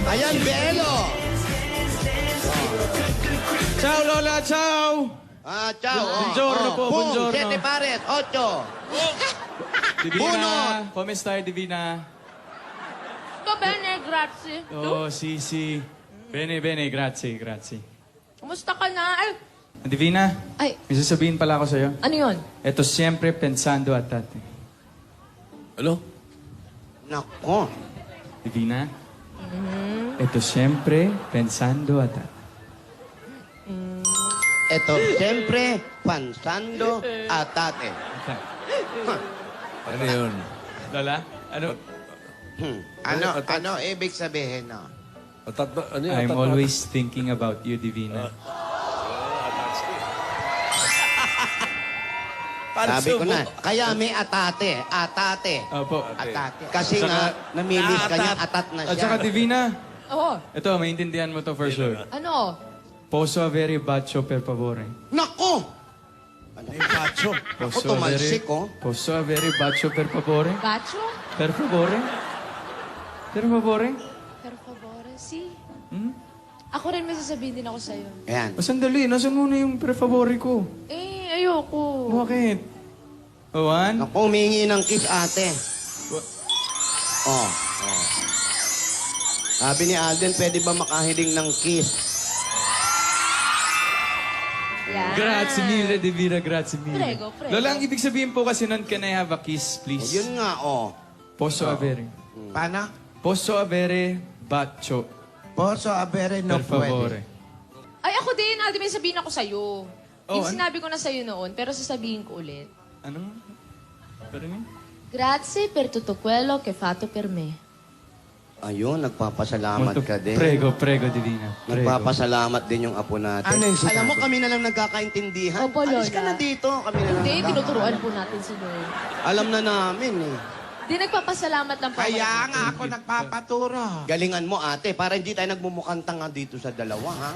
Ayan, Belo. Ciao, Lola, ciao! Ciao. Buongiorno po, Boom, buongiorno. 7 pares, 8. Divina, Bunot! come stai, Divina? Sto bene, grazie. Oh, sì. Bene, grazie. Kumusta ka na? Ay, Divina, ay, may sasabihin pala ako sa'yo. ano yun? Eto siempre pensando a tate. Ano? Nako. Divina, eto siempre pensando a tate. Ito, siyempre, pansando atate. Ano yun? Lola, ano? Ano ibig sabihin, no? Ano yun? I'm always thinking about you, Divina. Sabi ko na, kaya may atate. Opo. Atate. Kasi nga, namilis ka niya, atat na At saka, siya. Divina, Oo. ito, maintindihan mo to for sure. Ano? Posso avere bacio per favore? Nako! Yung pacho. Ako tumalsik, oh. Posso avere bacio per favore? Bacho? Per favore? Per favore? Per favore, si. Hmm? Ako rin may sasabihin din ako sa'yo. Ayan. O, sandali. Nasaan muna yung per favore ko? Eh, ayoko. Bakit? One? Naku, humingi ng kiss, ate. Oh. Sabi ni Alden, pwede ba makahiling ng kiss? Yan. Grazie mille, Divina. Grazie mille. Prego. Lola, ang ibig sabihin po kasi nun, can I have a kiss, Oh, please? yun nga, oh. Posso avere. Paano? Posso avere bacio Poso avere no per favore. pwede. Ay, ako din. Aldi, may sabihin ako sa'yo. Oh, Yung ano? sinabi ko na sa'yo noon, pero sasabihin ko ulit. Ano? Parinig? Grazie per tutto quello che fatto per me. Ayun, nagpapasalamat ka din. Prego, Divina. Prego. Nagpapasalamat din yung apo natin. Ano yung sinabi? Alam mo, kami na lang nagkakaintindihan. Opo, Alis ka Lola. na dito. Kami na lang Hindi, nagkaka- tinuturuan po natin si Lord. Alam na namin eh. Hindi, nagpapasalamat lang po. Kaya nga ako nagpapaturo. Galingan mo ate, para hindi tayo nagmumukhang tanga dito sa dalawa, ha?